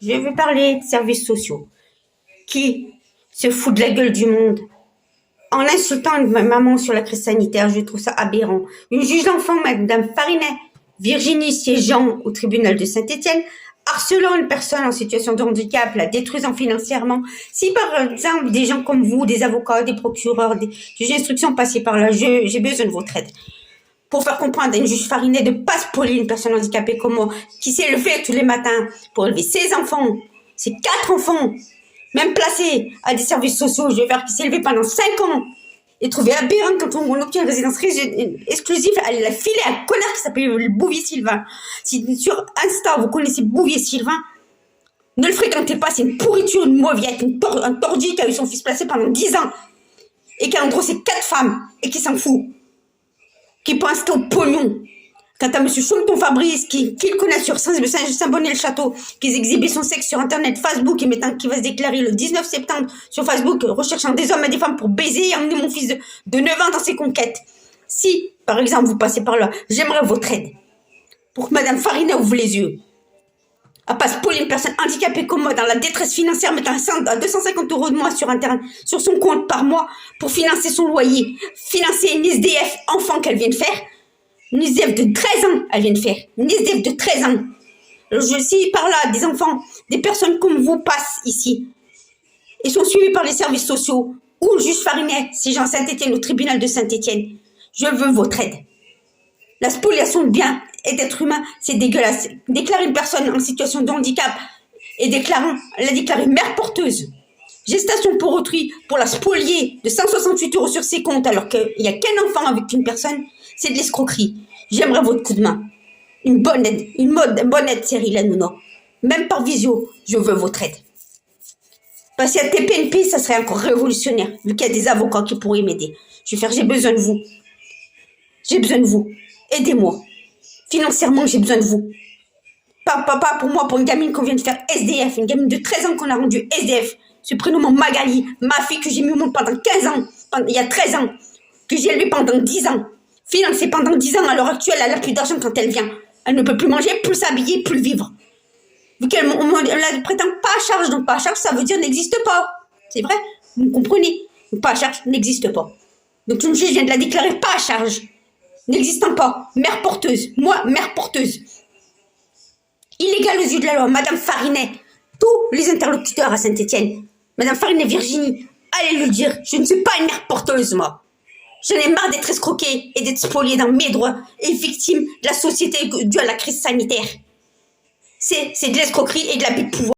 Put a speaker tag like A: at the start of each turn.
A: Je vais parler de services sociaux qui se foutent de la gueule du monde en insultant ma maman sur la crise sanitaire. Je trouve ça aberrant. Une juge d'enfant, Madame Farinet, Virginie siégeant au tribunal de Saint-Étienne, harcelant une personne en situation de handicap, la détruisant financièrement. Si par exemple des gens comme vous, des avocats, des procureurs, des juges d'instruction passés par là, j'ai besoin de votre aide pour faire comprendre à une juge Farinet de pas spoiler une personne handicapée comme moi, qui s'est levée tous les matins pour élever ses enfants, ses 4 enfants, même placés à des services sociaux, je vais faire qui s'est levée pendant 5 ans, et trouvé aberrant quand on obtient une résidence exclusive, elle a filé un connard qui s'appelle Bouvier Sylvain. Si sur Insta, vous connaissez Bouvier Sylvain, ne le fréquentez pas, c'est une pourriture, une mauviette, un tordu qui a eu son fils placé pendant 10 ans, et qui a en gros ses 4 femmes, et qui s'en fout. Qui pense au pognon. Quant à M. Chomton Fabrice, qui le connaît sur Saint-Bonnet-le-Château, qui exhibait son sexe sur Internet, Facebook, et mettant qu'il va se déclarer le 19 septembre sur Facebook, recherchant des hommes et des femmes pour baiser et emmener mon fils de 9 ans dans ses conquêtes. Si, par exemple, vous passez par là, j'aimerais votre aide. Pour que Madame Farinet ouvre les yeux. À pas spoiler une personne handicapée comme moi dans la détresse financière, mettant à 250 € de mois sur Internet, sur son compte par mois, pour financer son loyer, financer une SDF enfant qu'elle vient de faire, une SDF de 13 ans, elle vient de faire, une SDF de 13 ans. Je suis par là, des enfants, des personnes comme vous passent ici, et sont suivis par les services sociaux, ou le juge Farinet, si Jean Saint-Étienne, au tribunal de Saint-Étienne. Je veux votre aide. La spoliation de biens et d'êtres humains, c'est dégueulasse. Déclarer une personne en situation de handicap et la déclarer mère porteuse. Gestation pour autrui, pour la spolier de 168 € sur ses comptes alors qu'il n'y a qu'un enfant avec une personne, c'est de l'escroquerie. J'aimerais votre coup de main. Une bonne aide, Cyril Hanouna. Même par visio, je veux votre aide. Passer à TPNP, ça serait encore révolutionnaire, vu qu'il y a des avocats qui pourraient m'aider. J'ai besoin de vous. J'ai besoin de vous. Aidez-moi. Financièrement, j'ai besoin de vous. Pas pour moi, pour une gamine qu'on vient de faire SDF, une gamine de 13 ans qu'on a rendue SDF. Ce prénom Magali, ma fille que j'ai mis au monde pendant 15 ans, il y a 13 ans, que j'ai élevée pendant 10 ans. Financée pendant 10 ans, à l'heure actuelle, elle n'a plus d'argent quand elle vient. Elle ne peut plus manger, plus s'habiller, plus vivre. Vu qu'elle ne prétend pas à charge, donc pas à charge, ça veut dire n'existe pas. C'est vrai, vous me comprenez. Donc pas à charge n'existe pas. Donc je viens de la déclarer pas à charge. N'existant pas. Mère porteuse. Moi, mère porteuse. Illégale aux yeux de la loi. Madame Farinet. Tous les interlocuteurs à Saint-Étienne. Madame Farinet Virginie. Allez lui dire. Je ne suis pas une mère porteuse, moi. J'en ai marre d'être escroquée et d'être spoliée dans mes droits et victime de la société due à la crise sanitaire. C'est de l'escroquerie et de l'abus de pouvoir.